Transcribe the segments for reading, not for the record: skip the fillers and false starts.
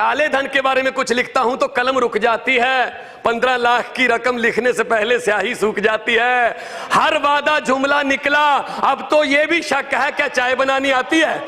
काले धन के बारे में कुछ लिखता हूं तो कलम रुक जाती है, 15 लाख की रकम लिखने से पहले स्याही सूख जाती है। हर वादा जुमला निकला, अब तो ये भी शक है क्या चाय बनानी आती है।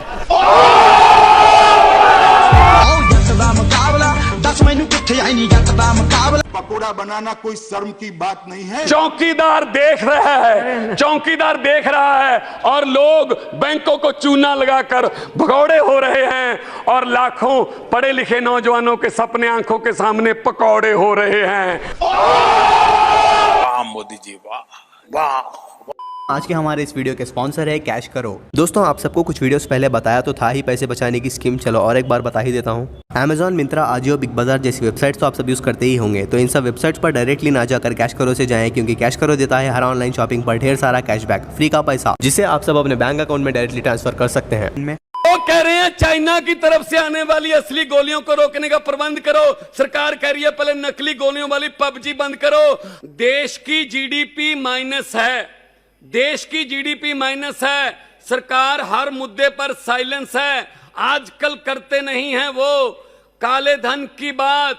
पकोड़ा बनाना कोई शर्म की बात नहीं है। चौकीदार देख रहा है, चौकीदार देख रहा है और लोग बैंकों को चूना लगाकर भगौड़े हो रहे हैं और लाखों पढ़े लिखे नौजवानों के सपने आंखों के सामने पकौड़े हो रहे हैं। वाह मोदी जी, वाह वाह। आज के हमारे इस वीडियो के स्पॉन्सर है कैश करो। दोस्तों, आप सबको कुछ वीडियोस पहले बताया तो था ही पैसे बचाने की स्कीम, चलो और एक बार बता ही देता हूँ। Amazon, मिंत्रा, आजियो, बिग बाजार जैसी वेबसाइट्स तो आप सब यूज करते ही होंगे, तो इन सब वेबसाइट्स पर डायरेक्टली ना जाकर कैश करो से जाएं, क्योंकि कैश करो देता है हर ऑनलाइन शॉपिंग पर ढेर सारा कैशबैक, फ्री का पैसा, जिसे आप सब अपने बैंक अकाउंट में डायरेक्टली ट्रांसफर कर सकते हैं। वो कह रहे हैं चाइना की तरफ से आने वाली असली गोलियों को रोकने का प्रबंध करो। सरकार कह रही है पहले नकली गोलियों वाली पबजी बंद करो। देश की जीडीपी माइनस है, देश की जीडीपी माइनस है। सरकार हर मुद्दे पर साइलेंस है। आजकल करते नहीं हैं वो काले धन की बात,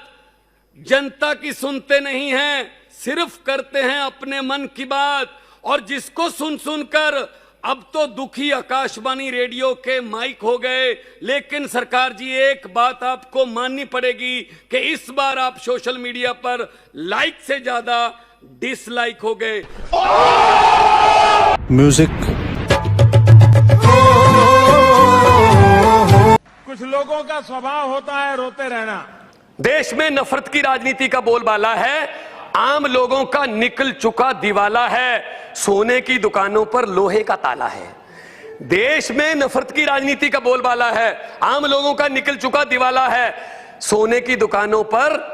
जनता की सुनते नहीं हैं, सिर्फ करते हैं अपने मन की बात। और जिसको सुन सुनकर अब तो दुखी आकाशवाणी रेडियो के माइक हो गए। लेकिन सरकार जी, एक बात आपको माननी पड़ेगी कि इस बार आप सोशल मीडिया पर लाइक से ज्यादा डिसलाइक हो गए। म्यूजिक। कुछ लोगों का स्वभाव होता है रोते रहना। देश में नफरत की राजनीति का बोलबाला है, आम लोगों का निकल चुका दिवाला है, सोने की दुकानों पर लोहे का ताला है। देश में नफरत की राजनीति का बोलबाला है, आम लोगों का निकल चुका दिवाला है, सोने की दुकानों पर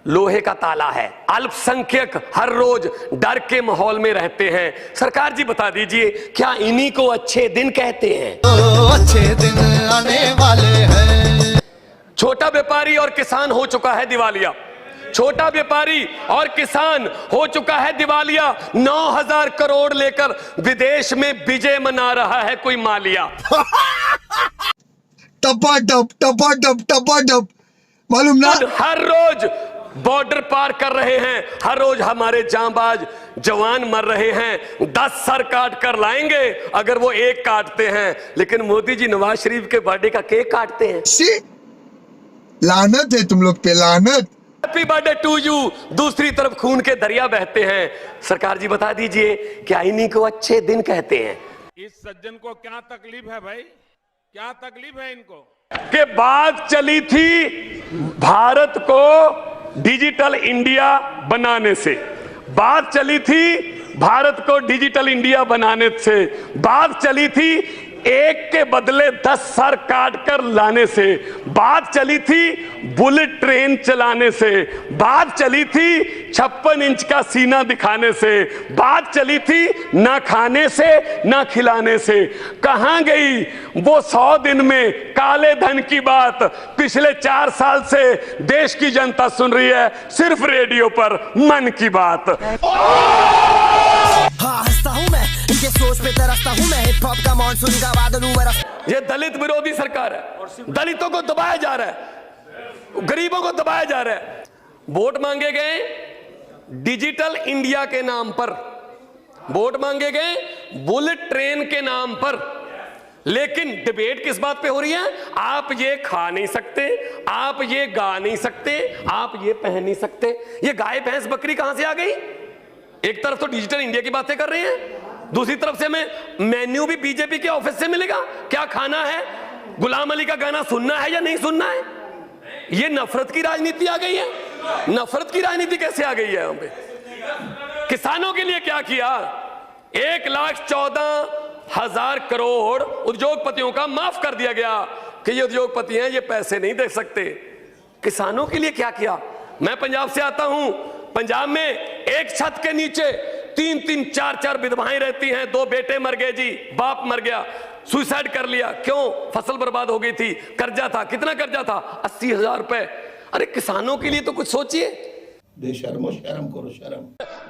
लोहे का ताला है। अल्पसंख्यक हर रोज डर के माहौल में रहते हैं। सरकार जी बता दीजिए, क्या इन्हीं को अच्छे दिन कहते हैं? अच्छे दिन आने वाले हैं। छोटा व्यापारी और किसान हो चुका है दिवालिया, छोटा व्यापारी और किसान हो चुका है दिवालिया। 9,000 करोड़ लेकर विदेश में विजय मना रहा है कोई मालिया। टपा मालूम ना, हर रोज बॉर्डर पार कर रहे हैं, हर रोज हमारे जांबाज जवान मर रहे हैं। 10 सर काट कर लाएंगे अगर वो एक काटते हैं, लेकिन मोदी जी नवाज शरीफ के बर्थडे का केक काटते हैं। लानत है तुम लोग पे, लानत। हैप्पी बर्थडे टू यू, दूसरी तरफ खून के दरिया बहते हैं। सरकार जी बता दीजिए, क्या इन्हीं को अच्छे दिन कहते हैं? इस सज्जन को क्या तकलीफ है भाई, क्या तकलीफ है इनको? के बात चली थी भारत को डिजिटल इंडिया बनाने से, बात चली थी भारत को डिजिटल इंडिया बनाने से, बात चली थी एक के बदले 10 सर काट कर लाने से, बात चली थी बुलेट ट्रेन चलाने से, बात चली थी 56 इंच का सीना दिखाने से, बात चली थी ना खाने से ना खिलाने से। कहां गई वो 100 दिन में काले धन की बात? पिछले 4 साल से देश की जनता सुन रही है सिर्फ रेडियो पर मन की बात। हाँ, हंसता हूँ मैं, इनके सोच पे तरसता हूँ मैं, हिप हॉप का मॉनसून का बादल हूँ मैं। ये दलित विरोधी सरकार है, दलितों को दबाया जा रहा है, गरीबों को दबाया जा रहा है। वोट मांगे गए डिजिटल इंडिया के नाम पर, वोट मांगे गए बुलेट ट्रेन के नाम पर, लेकिन डिबेट किस बात पे हो रही है? आप ये खा नहीं सकते, आप ये गा नहीं सकते, आप ये पहन नहीं सकते। ये गाय भैंस बकरी कहां से आ गई? एक तरफ तो डिजिटल इंडिया की बातें कर रहे हैं, दूसरी तरफ से हमें मेन्यू भी बीजेपी के ऑफिस से मिलेगा। क्या खाना है, गुलाम अली का गाना सुनना है या नहीं सुनना है? ये नफरत की राजनीति आ गई है। नफरत की राजनीति कैसे आ गई है यहाँ पे? किसानों के लिए क्या किया? 1,14,000 करोड़ उद्योगपतियों का माफ कर दिया गया कि ये उद्योगपति हैं, ये पैसे नहीं दे सकते। किसानों के लिए क्या किया? मैं पंजाब से आता हूं, पंजाब में एक छत के नीचे 3-3, 4-4 विधवाएं रहती हैं। 2 बेटे मर गए जी, बाप मर गया, सुसाइड कर लिया। क्यों? फसल बर्बाद हो गई थी, कर्जा था। कितना कर्जा था? 80,000 रुपए। अरे किसानों के लिए तो कुछ सोचिए। बेशर्मो शर्म करो शर्म।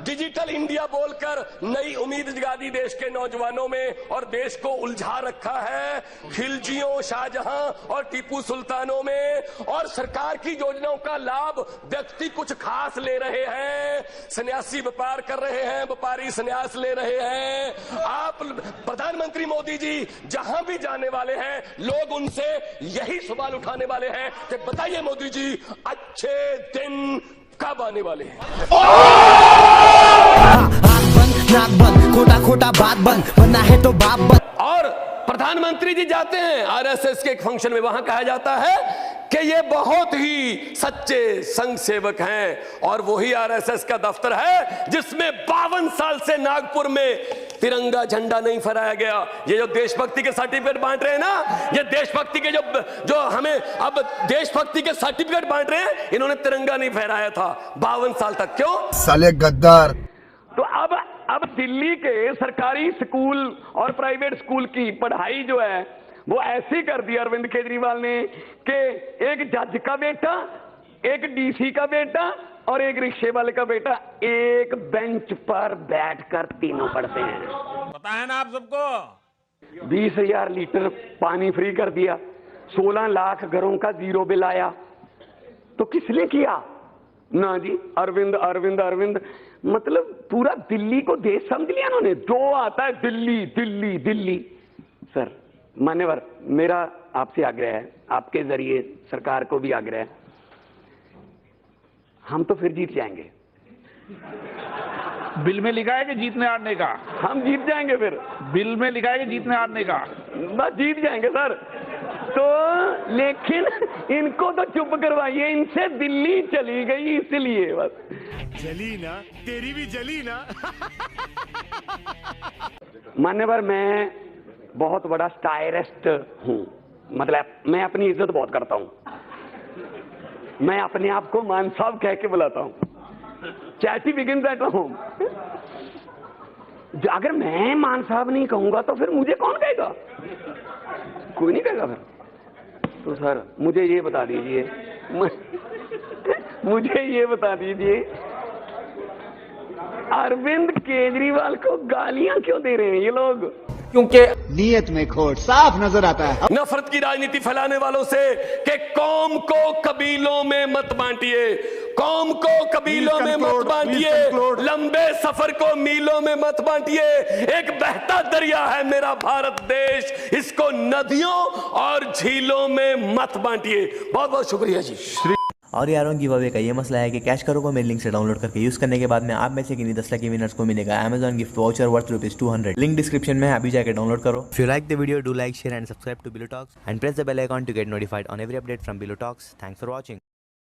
डिजिटल इंडिया बोलकर नई उम्मीद जगा दी देश के नौजवानों में और देश को उलझा रखा है खिलजियों, शाहजहां और टीपू सुल्तानों में। और सरकार की योजनाओं का लाभ व्यक्ति कुछ खास ले रहे हैं, सन्यासी व्यापार कर रहे हैं, व्यापारी सन्यास ले रहे हैं। आप प्रधानमंत्री मोदी जी जहां भी जाने वाले हैं, लोग उनसे यही सवाल उठाने वाले हैं कि बताइए मोदी जी, अच्छे दिन कब आने वाले हैं? आँख बंद नाक बंद खोटा खोटा बात बंद बनना है तो बाप बंद। और प्रधानमंत्री जी जाते हैं आरएसएस के एक फंक्शन में, वहां कहा जाता है कि ये बहुत ही सच्चे संघ सेवक हैं और वही आरएसएस का दफ्तर है जिसमें 52 साल से नागपुर में तिरंगा झंडा नहीं फहराया गया। ये जो देशभक्ति के सर्टिफिकेट बांट रहे हैं ना, ये देशभक्ति के जो हमें अब देशभक्ति के सर्टिफिकेट बांट रहे हैं, इन्होंने तिरंगा नहीं फहराया था 52 साल तक। क्यों? साले गद्दार। तो अब दिल्ली के सरकारी स्कूल और प्राइवेट स्कूल की पढ़ाई जो है वो ऐसी कर दी अरविंद केजरीवाल ने कि एक जज का बेटा, एक डीसी का बेटा और एक रिक्शे वाले का बेटा एक बेंच पर बैठकर तीनों पढ़ते हैं। पता है ना आप सबको? 20,000 लीटर पानी फ्री कर दिया, 16 लाख घरों का जीरो बिल आया। तो किसने किया? ना जी, अरविंद मतलब पूरा दिल्ली को देश समझ लिया उन्होंने। जो आता है दिल्ली दिल्ली दिल्ली। सर मान्यवर, मेरा आपसे आग्रह है, आपके जरिए सरकार को भी आग्रह है, हम तो फिर जीत जाएंगे। बिल में लिखा है कि जीतने हारने का? हम जीत जाएंगे फिर। बिल में लिखा है कि जीतने हारने का? बस जीत जाएंगे सर। तो लेकिन इनको तो चुप करवाइए, इनसे दिल्ली चली गई इसलिए बस। जली ना, तेरी भी जली ना। मान्यवर, मैं बहुत बड़ा स्टायरिस्ट हूं, मतलब मैं अपनी इज्जत बहुत करता हूं। मैं अपने आप को मान साहब कह के बुलाता हूं। Chatty begins at home. अगर मैं मान साहब नहीं कहूंगा तो फिर मुझे कौन कहेगा? कोई नहीं कहेगा फिर। तो सर मुझे ये बता दीजिए, मुझे ये बता दीजिए, अरविंद केजरीवाल को गालियां क्यों दे रहे हैं ये लोग? क्योंकि नीयत में खोट साफ नजर आता है। नफरत की राजनीति फैलाने वालों से कि कौम को कबीलों में मत बांटिए, कौम को कबीलों में मत बांटिए, लंबे सफर को मीलों में मत बांटिए। एक बहता दरिया है मेरा भारत देश, इसको नदियों और झीलों में मत बांटिए। बहुत बहुत शुक्रिया जी। और यारों गिव अवे का ये मसला है कि कैश करो को मेरे लिंक से डाउनलोड करके यूज करने के बाद में आप में से किन्हीं 10 लकी विनर्स को मिलेगा Amazon gift voucher worth ₹200। Link description में, अभी जाके डाउनलोड करो। If you like the video, do like, share and subscribe to Bilo Talks and press the bell icon to get notified on every update from Bilo Talks. Thanks for watching.